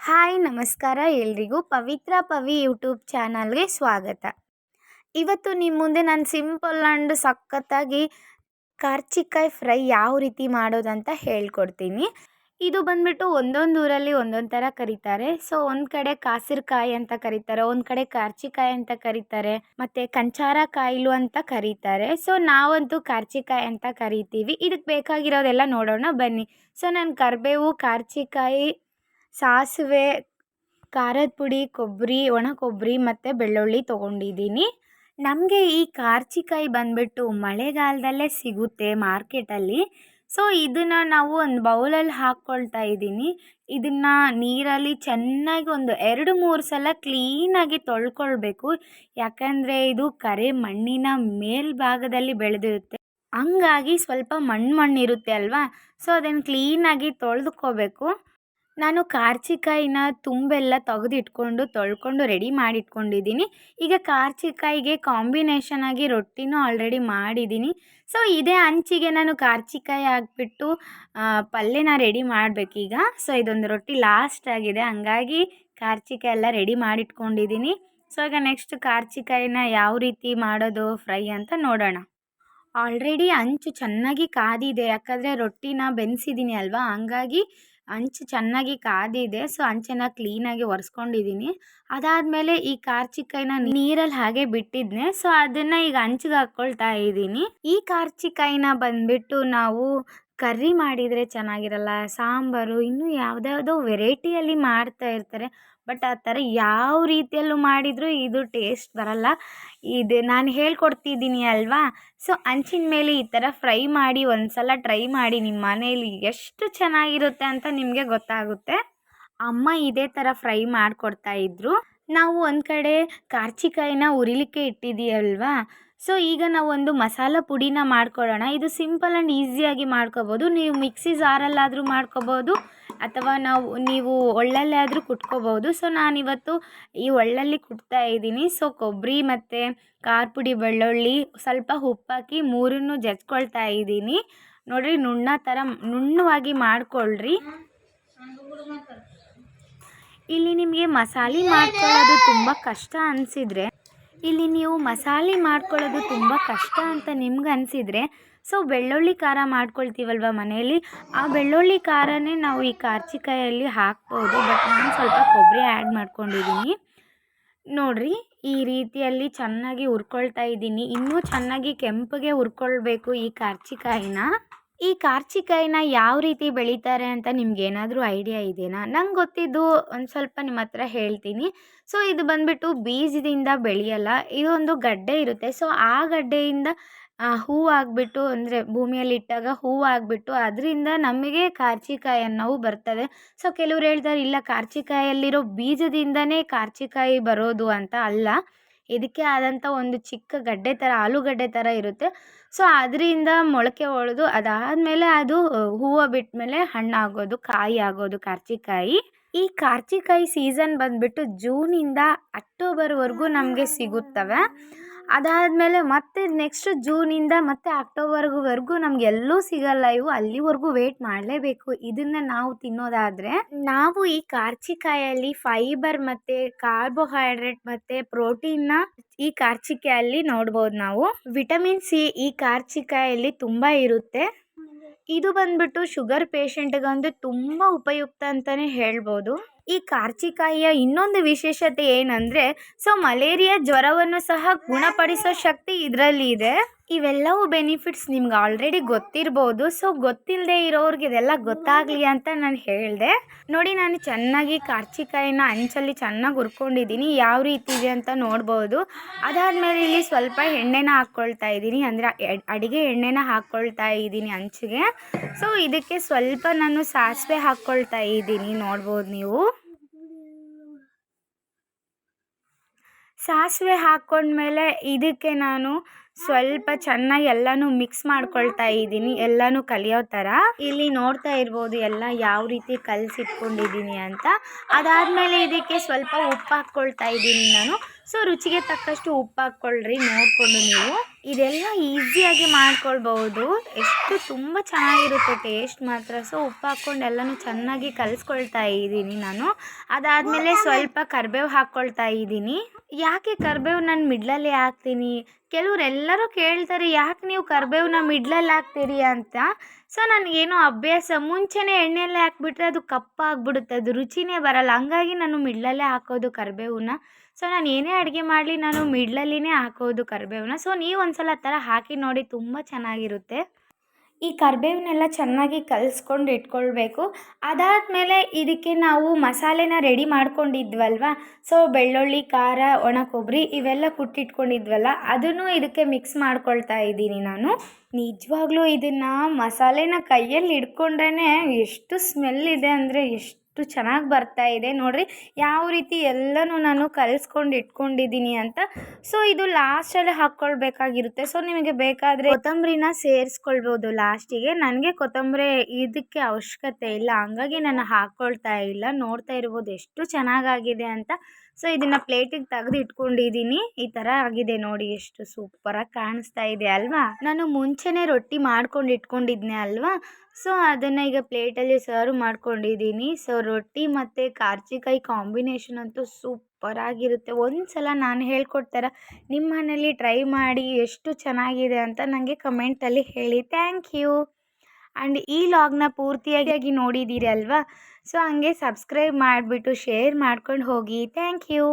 Hi ನಮಸ್ಕಾರ ಎಲ್ರಿಗೂ ಪವಿತ್ರ Pavi YouTube ಚಾನಲ್ಗೆ ಸ್ವಾಗತ. ಇವತ್ತು ನಿಮ್ಮ ಮುಂದೆ ನಾನು ಸಿಂಪಲ್ ಆ್ಯಂಡ್ ಸಖತ್ತಾಗಿ ಕಾರ್ಚಿಕಾಯಿ ಫ್ರೈ ಯಾವ ರೀತಿ ಮಾಡೋದಂತ ಹೇಳ್ಕೊಡ್ತೀನಿ. ಇದು ಬಂದ್ಬಿಟ್ಟು ಒಂದೊಂದು ಊರಲ್ಲಿ ಒಂದೊಂದು ಥರ ಕರೀತಾರೆ. ಸೊ ಒಂದು ಕಡೆ ಕಾಸಿರಕಾಯಿ ಅಂತ ಕರೀತಾರೆ, ಒಂದು ಕಡೆ ಕಾರ್ಚಿಕಾಯಿ ಅಂತ ಕರೀತಾರೆ, ಮತ್ತು ಕಂಚಾರ ಕಾಯಿಲು ಅಂತ ಕರೀತಾರೆ. ಸೊ ನಾವಂತೂ ಕಾರ್ಚಿಕಾಯಿ ಅಂತ ಕರಿತೀವಿ. ಇದಕ್ಕೆ ಬೇಕಾಗಿರೋದೆಲ್ಲ ನೋಡೋಣ ಬನ್ನಿ. ಸೊ ನಾನು ಕರಿಬೇವು, ಕಾರ್ಚಿಕಾಯಿ, ಸಾಸಿವೆ, ಖಾರದ ಪುಡಿ, ಕೊಬ್ಬರಿ, ಒಣ ಕೊಬ್ಬರಿ ಮತ್ತು ಬೆಳ್ಳುಳ್ಳಿ ತೊಗೊಂಡಿದ್ದೀನಿ. ನಮಗೆ ಈ ಕಾರ್ಚಿಕಾಯಿ ಬಂದ್ಬಿಟ್ಟು ಮಳೆಗಾಲದಲ್ಲೇ ಸಿಗುತ್ತೆ ಮಾರ್ಕೆಟಲ್ಲಿ. ಸೊ ಇದನ್ನು ನಾವು ಒಂದು ಬೌಲಲ್ಲಿ ಹಾಕ್ಕೊಳ್ತಾ ಇದ್ದೀನಿ. ಇದನ್ನು ನೀರಲ್ಲಿ ಚೆನ್ನಾಗಿ ಒಂದು 2-3 ಸಲ ಕ್ಲೀನಾಗಿ ತೊಳ್ಕೊಳ್ಬೇಕು. ಯಾಕಂದರೆ ಇದು ಕರೆ ಮಣ್ಣಿನ ಮೇಲ್ಭಾಗದಲ್ಲಿ ಬೆಳೆದಿರುತ್ತೆ, ಹಂಗಾಗಿ ಸ್ವಲ್ಪ ಮಣ್ಣಿರುತ್ತೆ ಅಲ್ವಾ. ಸೊ ಅದನ್ನು ಕ್ಲೀನಾಗಿ ತೊಳೆದುಕೋಬೇಕು. ನಾನು ಕಾರ್ಚಿಕಾಯಿನ ತುಂಬೆಲ್ಲ ತೆಗೆದಿಟ್ಕೊಂಡು ತೊಳ್ಕೊಂಡು ರೆಡಿ ಮಾಡಿಟ್ಕೊಂಡಿದ್ದೀನಿ. ಈಗ ಕಾರ್ಚಿಕಾಯಿಗೆ ಕಾಂಬಿನೇಷನ್ ಆಗಿ ರೊಟ್ಟಿನೂ ಆಲ್ರೆಡಿ ಮಾಡಿದ್ದೀನಿ. ಸೊ ಇದೇ ಹಂಚಿಗೆ ನಾನು ಕಾರ್ಚಿಕಾಯಿ ಹಾಕ್ಬಿಟ್ಟು ಪಲ್ಯನ ರೆಡಿ ಮಾಡಬೇಕೀಗ. ಸೊ ಇದೊಂದು ರೊಟ್ಟಿ ಲಾಸ್ಟ್ ಆಗಿದೆ, ಹಂಗಾಗಿ ಕಾರ್ಚಿಕಾಯಿ ಎಲ್ಲ ರೆಡಿ ಮಾಡಿಟ್ಕೊಂಡಿದ್ದೀನಿ. ಸೊ ಈಗ ನೆಕ್ಸ್ಟ್ ಕಾರ್ಚಿಕಾಯಿನ ಯಾವ ರೀತಿ ಮಾಡೋದು ಫ್ರೈ ಅಂತ ನೋಡೋಣ. ಆಲ್ರೆಡಿ ಹಂಚು ಚೆನ್ನಾಗಿ ಕಾದಿದೆ, ಯಾಕಂದರೆ ರೊಟ್ಟಿನ ಬೆನ್ಸಿದ್ದೀನಿ ಅಲ್ವಾ, ಹಂಗಾಗಿ ಹಂಚು ಚೆನ್ನಾಗಿ ಕಾದಿದೆ. ಸೊ ಹಂಚನ್ನು ಕ್ಲೀನಾಗಿ ಒರೆಸ್ಕೊಂಡಿದ್ದೀನಿ. ಅದಾದಮೇಲೆ ಈ ಕಾರ್ಚಿಕಾಯಿನ ನೀರಲ್ಲಿ ಹಾಗೆ ಬಿಟ್ಟಿದ್ದೆ. ಸೊ ಅದನ್ನು ಈಗ ಹಂಚಿಗೆ ಹಾಕ್ಕೊಳ್ತಾ ಇದ್ದೀನಿ. ಈ ಕಾರ್ಚಿಕಾಯಿನ ಬಂದ್ಬಿಟ್ಟು ನಾವು ಕರ್ರಿ ಮಾಡಿದರೆ ಚೆನ್ನಾಗಿರಲ್ಲ, ಸಾಂಬಾರು ಇನ್ನೂ ಯಾವುದ್ಯಾವುದೋ ವೆರೈಟಿಯಲ್ಲಿ ಮಾಡ್ತಾ ಇರ್ತಾರೆ. ಬಟ್ ಆ ಥರ ಯಾವ ರೀತಿಯಲ್ಲೂ ಮಾಡಿದರೂ ಇದು ಟೇಸ್ಟ್ ಬರಲ್ಲ. ಇದು ನಾನು ಹೇಳ್ಕೊಡ್ತಿದ್ದೀನಿ ಅಲ್ವಾ. ಸೊ ಹಂಚಿನ ಮೇಲೆ ಈ ಥರ ಫ್ರೈ ಮಾಡಿ ಒಂದು ಸಲ ಟ್ರೈ ಮಾಡಿ, ನಿಮ್ಮ ಮನೇಲಿ ಎಷ್ಟು ಚೆನ್ನಾಗಿರುತ್ತೆ ಅಂತ ನಿಮಗೆ ಗೊತ್ತಾಗುತ್ತೆ. ಅಮ್ಮ ಇದೇ ಥರ ಫ್ರೈ ಮಾಡಿಕೊಡ್ತಾಯಿದ್ರು. ನಾವು ಒಂದು ಕಡೆ ಕಾರ್ಚಿಕಾಯಿನ ಉರಿಲಿಕ್ಕೆ ಇಟ್ಟಿದ್ದೀಯಲ್ವಾ. ಸೊ ಈಗ ನಾವು ಒಂದು ಮಸಾಲ ಪುಡಿನ ಮಾಡ್ಕೊಳ್ಳೋಣ. ಇದು ಸಿಂಪಲ್ ಆ್ಯಂಡ್ ಈಸಿಯಾಗಿ ಮಾಡ್ಕೋಬೋದು. ನೀವು ಮಿಕ್ಸಿ ಜಾರಲ್ಲಾದರೂ ಮಾಡ್ಕೋಬೋದು, ಅಥವಾ ನೀವು ಒಳ್ಳಲ್ಲೇ ಆದರೂ ಕುಟ್ಕೋಬೋದು. ಸೊ ನಾನಿವತ್ತು ಈ ಒಳ್ಳಲ್ಲಿ ಕುಟ್ತಾ ಇದ್ದೀನಿ. ಸೊ ಕೊಬ್ಬರಿ ಮತ್ತು ಖಾರ ಪುಡಿ, ಬೆಳ್ಳುಳ್ಳಿ, ಸ್ವಲ್ಪ ಉಪ್ಪಾಕಿ ಮೂರನ್ನು ಜಜ್ಕೊಳ್ತಾ ಇದ್ದೀನಿ. ನೋಡಿರಿ, ನುಣ್ಣವಾಗಿ ಮಾಡ್ಕೊಳ್ರಿ. ಇಲ್ಲಿ ನಿಮಗೆ ಮಸಾಲೆ ಮಾಡ್ಕೊಳ್ಳೋದು ತುಂಬ ಕಷ್ಟ ಅನಿಸಿದರೆ, ಅಂತ ನಿಮ್ಗೆ ಅನಿಸಿದರೆ, ಸೊ ಬೆಳ್ಳುಳ್ಳಿ ಖಾರ ಮಾಡ್ಕೊಳ್ತೀವಲ್ವ ಮನೆಯಲ್ಲಿ, ಆ ಬೆಳ್ಳುಳ್ಳಿ ಖಾರನೇ ನಾವು ಈ ಕಾರ್ಚಿಕಾಯಲ್ಲಿ ಹಾಕ್ಬೋದು. ಬಟ್ ನಾನು ಸ್ವಲ್ಪ ಕೊಬ್ಬರಿ ಆ್ಯಡ್ ಮಾಡ್ಕೊಂಡಿದ್ದೀನಿ. ನೋಡಿರಿ, ಈ ರೀತಿಯಲ್ಲಿ ಚೆನ್ನಾಗಿ ಹುರ್ಕೊಳ್ತಾ ಇದ್ದೀನಿ. ಇನ್ನೂ ಚೆನ್ನಾಗಿ ಕೆಂಪಗೆ ಹುರ್ಕೊಳ್ಬೇಕು ಈ ಕಾರ್ಚಿಕಾಯಿನ. ಈ ಕಾರ್ಚಿಕಾಯಿನ ಯಾವ ರೀತಿ ಬೆಳೀತಾರೆ ಅಂತ ನಿಮ್ಗೇನಾದರೂ ಐಡಿಯಾ ಇದೆಯಾ? ನಂಗೆ ಗೊತ್ತಿದ್ದು ಒಂದು ಸ್ವಲ್ಪ ನಿಮ್ಮ ಹತ್ರ ಹೇಳ್ತೀನಿ. ಸೊ ಇದು ಬಂದ್ಬಿಟ್ಟು ಬೀಜದಿಂದ ಬೆಳೆಯಲ್ಲ, ಇದೊಂದು ಗಡ್ಡೆ ಇರುತ್ತೆ. ಸೊ ಆ ಗಡ್ಡೆಯಿಂದ ಹೂವು ಆಗಿಬಿಟ್ಟು, ಅಂದರೆ ಭೂಮಿಯಲ್ಲಿ ಇಟ್ಟಾಗ ಹೂವು ಆಗಿಬಿಟ್ಟು ಅದರಿಂದ ನಮಗೆ ಕಾರ್ಚಿಕಾಯಿ ಅನ್ನೋವು ಬರ್ತವೆ. ಸೊ ಕೆಲವ್ರು ಹೇಳ್ತಾರೆ, ಇಲ್ಲ ಕಾರ್ಚಿಕಾಯಲ್ಲಿರೋ ಬೀಜದಿಂದನೇ ಕಾರ್ಚಿಕಾಯಿ ಬರೋದು ಅಂತ. ಅಲ್ಲ, ಇದಕ್ಕೆ ಆದಂಥ ಒಂದು ಚಿಕ್ಕ ಗಡ್ಡೆ ಥರ, ಆಲೂಗಡ್ಡೆ ಥರ ಇರುತ್ತೆ. ಸೊ ಅದರಿಂದ ಮೊಳಕೆ ಹೊಡೆದು ಅದಾದಮೇಲೆ ಅದು ಹೂವು ಬಿಟ್ಮೇಲೆ ಹಣ್ಣಾಗೋದು, ಕಾಯಿ ಆಗೋದು ಕಾರ್ಚಿಕಾಯಿ. ಈ ಕಾರ್ಚಿಕಾಯಿ ಸೀಸನ್ ಬಂದುಬಿಟ್ಟು ಜೂನಿಂದ ಅಕ್ಟೋಬರ್ವರೆಗೂ ನಮಗೆ ಸಿಗುತ್ತವೆ. ಅದಾದಮೇಲೆ ಮತ್ತೆ ನೆಕ್ಸ್ಟ್ ಜೂನಿಂದ ಮತ್ತೆ ಅಕ್ಟೋಬರ್ವರೆಗೂ ನಮಗೆಲ್ಲೂ ಸಿಗಲ್ಲ ಇವು. ಅಲ್ಲಿವರೆಗೂ ವೇಟ್ ಮಾಡಲೇಬೇಕು ಇದನ್ನು ನಾವು ತಿನ್ನೋದಾದರೆ. ನಾವು ಈ ಕಾರ್ಚಿಕಾಯಲ್ಲಿ ಫೈಬರ್ ಮತ್ತು ಕಾರ್ಬೋಹೈಡ್ರೇಟ್ ಮತ್ತು ಪ್ರೋಟೀನ್ನ ಈ ಕಾರ್ಚಿಕಾಯಲ್ಲಿ ನೋಡ್ಬೋದು ನಾವು. ವಿಟಮಿನ್ ಸಿ ಈ ಕಾರ್ಚಿಕಾಯಲ್ಲಿ ತುಂಬ ಇರುತ್ತೆ. ಇದು ಬಂದ್ಬಿಟ್ಟು ಶುಗರ್ ಪೇಷಂಟ್ಗಂತೂ ತುಂಬ ಉಪಯುಕ್ತ ಅಂತಲೇ ಹೇಳ್ಬೋದು. ಈ ಕಾರ್ಚಿಕಾಯಿಯ ಇನ್ನೊಂದು ವಿಶೇಷತೆ ಏನಂದರೆ, ಸೊ ಮಲೇರಿಯಾ ಜ್ವರವನ್ನು ಸಹ ಗುಣಪಡಿಸೋ ಶಕ್ತಿ ಇದರಲ್ಲಿ ಇದೆ. ಇವೆಲ್ಲವೂ ಬೆನಿಫಿಟ್ಸ್ ನಿಮ್ಗೆ ಆಲ್ರೆಡಿ ಗೊತ್ತಿರ್ಬೋದು. ಸೊ ಗೊತ್ತಿಲ್ಲದೆ ಇರೋರಿಗೆ ಇದೆಲ್ಲ ಗೊತ್ತಾಗಲಿ ಅಂತ ನಾನು ಹೇಳಿದೆ. ನೋಡಿ, ನಾನು ಚೆನ್ನಾಗಿ ಕಾರ್ಚಿಕಾಯಿನ ಹಂಚಲ್ಲಿ ಚೆನ್ನಾಗಿ ಹುರ್ಕೊಂಡಿದ್ದೀನಿ. ಯಾವ ರೀತಿ ಇದೆ ಅಂತ ನೋಡ್ಬೋದು. ಅದಾದಮೇಲೆ ಇಲ್ಲಿ ಸ್ವಲ್ಪ ಎಣ್ಣೆನ ಹಾಕ್ಕೊಳ್ತಾ ಇದ್ದೀನಿ, ಅಂದರೆ ಅಡುಗೆ ಎಣ್ಣೆನ ಹಾಕ್ಕೊಳ್ತಾ ಇದ್ದೀನಿ ಹಂಚಿಗೆ. ಸೊ ಇದಕ್ಕೆ ಸ್ವಲ್ಪ ನಾನು ಸಾಸಿವೆ ಹಾಕ್ಕೊಳ್ತಾ ಇದ್ದೀನಿ, ನೋಡ್ಬೋದು ನೀವು. ಸಾಸಿವೆ ಹಾಕ್ಕೊಂಡ್ಮೇಲೆ ಇದಕ್ಕೆ ನಾನು ಸ್ವಲ್ಪ ಚೆನ್ನಾಗಿ ಎಲ್ಲನೂ ಮಿಕ್ಸ್ ಮಾಡ್ಕೊಳ್ತಾ ಇದ್ದೀನಿ, ಎಲ್ಲನೂ ಕಲಿಯೋ ಥರ. ಇಲ್ಲಿ ನೋಡ್ತಾ ಇರ್ಬೋದು ಎಲ್ಲ ಯಾವ ರೀತಿ ಕಲಸಿಟ್ಕೊಂಡಿದ್ದೀನಿ ಅಂತ. ಅದಾದಮೇಲೆ ಇದಕ್ಕೆ ಸ್ವಲ್ಪ ಉಪ್ಪು ಹಾಕ್ಕೊಳ್ತಾ ಇದ್ದೀನಿ ನಾನು. ಸೊ ರುಚಿಗೆ ತಕ್ಕಷ್ಟು ಉಪ್ಪು ಹಾಕ್ಕೊಳ್ರಿ ನೋಡಿಕೊಂಡು ನೀವು. ಇದೆಲ್ಲ ಈಸಿಯಾಗಿ ಮಾಡ್ಕೊಳ್ಬೋದು, ತುಂಬ ಚೆನ್ನಾಗಿರುತ್ತೆ ಟೇಸ್ಟ್ ಮಾತ್ರ. ಸೊ ಉಪ್ಪು ಹಾಕ್ಕೊಂಡು ಎಲ್ಲನೂ ಚೆನ್ನಾಗಿ ಕಲಿಸ್ಕೊಳ್ತಾ ಇದ್ದೀನಿ ನಾನು. ಅದಾದಮೇಲೆ ಸ್ವಲ್ಪ ಕರಿಬೇವು ಹಾಕ್ಕೊಳ್ತಾ ಇದ್ದೀನಿ. ಯಾಕೆ ಕರಿಬೇವು ನಾನು ಮಿಡ್ಲಲ್ಲಿ ಹಾಕ್ತೀನಿ, ಕೆಲವರೆಲ್ಲರೂ ಕೇಳ್ತಾರೆ ಯಾಕೆ ನೀವು ಕರಿಬೇವನ್ನ ಮಿಡ್ಲಲ್ಲಿ ಹಾಕ್ತೀರಿ ಅಂತ. ಸೊ ನನಗೇನೋ ಅಭ್ಯಾಸ, ಮುಂಚೆನೇ ಎಣ್ಣೆಯಲ್ಲೇ ಹಾಕ್ಬಿಟ್ರೆ ಅದು ಕಪ್ಪಾಗ್ಬಿಡುತ್ತೆ, ಅದು ರುಚಿನೇ ಬರಲ್ಲ. ಹಂಗಾಗಿ ನಾನು ಮಿಡ್ಲಲ್ಲೇ ಹಾಕೋದು ಕರಿಬೇವನ್ನ. ಸೊ ನಾನು ಏನೇ ಅಡುಗೆ ಮಾಡಲಿ ನಾನು ಮಿಡ್ಲಲ್ಲಿನೇ ಹಾಕೋದು ಕರಿಬೇವನ್ನ. ಸೊ ನೀವು ಒಂದ್ಸಲ ಆ ಥರ ಹಾಕಿ ನೋಡಿ, ತುಂಬ ಚೆನ್ನಾಗಿರುತ್ತೆ. ಈ ಕರಿಬೇವನ್ನೆಲ್ಲ ಚೆನ್ನಾಗಿ ಕಲಿಸ್ಕೊಂಡು ಇಟ್ಕೊಳ್ಬೇಕು. ಅದಾದಮೇಲೆ ಇದಕ್ಕೆ ನಾವು ಮಸಾಲೆನ ರೆಡಿ ಮಾಡ್ಕೊಂಡಿದ್ವಲ್ವ, ಸೊ ಬೆಳ್ಳುಳ್ಳಿ, ಖಾರ, ಒಣ ಕೊಬ್ಬರಿ ಇವೆಲ್ಲ ಕುಟ್ಟಿಟ್ಕೊಂಡಿದ್ವಲ್ಲ, ಅದನ್ನು ಇದಕ್ಕೆ ಮಿಕ್ಸ್ ಮಾಡ್ಕೊಳ್ತಾ ಇದ್ದೀನಿ ನಾನು. ನಿಜವಾಗ್ಲೂ ಇದನ್ನು ಮಸಾಲೆನ ಕೈಯಲ್ಲಿ ಹಿಡ್ಕೊಂಡ್ರೇ ಎಷ್ಟು ಸ್ಮೆಲ್ ಇದೆ ಅಂದರೆ ಎಷ್ಟು ಚೆನ್ನಾಗಿ ಬರ್ತಾ ಇದೆ ನೋಡಿರಿ, ಯಾವ ರೀತಿ ಎಲ್ಲನೂ ನಾನು ಕಲಿಸ್ಕೊಂಡು ಇಟ್ಕೊಂಡಿದ್ದೀನಿ ಅಂತ. ಸೊ ಇದು ಲಾಸ್ಟಲ್ಲಿ ಹಾಕ್ಕೊಳ್ಬೇಕಾಗಿರುತ್ತೆ. ಸೊ ನಿಮಗೆ ಬೇಕಾದರೆ ಕೊತ್ತಂಬರಿನ ಸೇರಿಸ್ಕೊಳ್ಬೋದು ಲಾಸ್ಟಿಗೆ. ನನಗೆ ಕೊತ್ತಂಬರಿ ಇದಕ್ಕೆ ಅವಶ್ಯಕತೆ ಇಲ್ಲ, ಹಂಗಾಗಿ ನಾನು ಹಾಕ್ಕೊಳ್ತಾ ಇಲ್ಲ. ನೋಡ್ತಾ ಇರ್ಬೋದು ಎಷ್ಟು ಚೆನ್ನಾಗಾಗಿದೆ ಅಂತ. ಸೊ ಇದನ್ನು ಪ್ಲೇಟಿಗೆ ತೆಗೆದು ಇಟ್ಕೊಂಡಿದ್ದೀನಿ. ಈ ಥರ ಆಗಿದೆ ನೋಡಿ, ಎಷ್ಟು ಸೂಪರಾಗಿ ಕಾಣಿಸ್ತಾ ಇದೆ ಅಲ್ವಾ. ನಾನು ಮುಂಚೆನೇ ರೊಟ್ಟಿ ಮಾಡ್ಕೊಂಡು ಇಟ್ಕೊಂಡಿದ್ದೆ ಅಲ್ವಾ, ಸೊ ಅದನ್ನು ಈಗ ಪ್ಲೇಟಲ್ಲಿ ಸರ್ವ್ ಮಾಡ್ಕೊಂಡಿದ್ದೀನಿ. ಸೊ ರೊಟ್ಟಿ ಮತ್ತು ಕಾರ್ಚಿಕಾಯಿ ಕಾಂಬಿನೇಷನ್ ಅಂತೂ ಸೂಪರಾಗಿರುತ್ತೆ. ಒಂದು ಸಲ ನಾನು ಹೇಳ್ಕೊಡ್ತಾರ ನಿಮ್ಮ ಮನೇಲಿ ಟ್ರೈ ಮಾಡಿ ಎಷ್ಟು ಚೆನ್ನಾಗಿದೆ ಅಂತ ನನಗೆ ಕಮೆಂಟಲ್ಲಿ ಹೇಳಿ. Thank you. ಆ್ಯಂಡ್ ಈ ಲಾಗ್ನ ಪೂರ್ತಿಯಾಗಿ ನೋಡಿದ್ದೀರಿ ಅಲ್ವಾ, ಸೊ ಹಂಗೆ ಸಬ್ಸ್ಕ್ರೈಬ್ ಮಾಡಿಬಿಟ್ಟು ಶೇರ್ ಮಾಡ್ಕೊಂಡು ಹೋಗಿ. Thank you.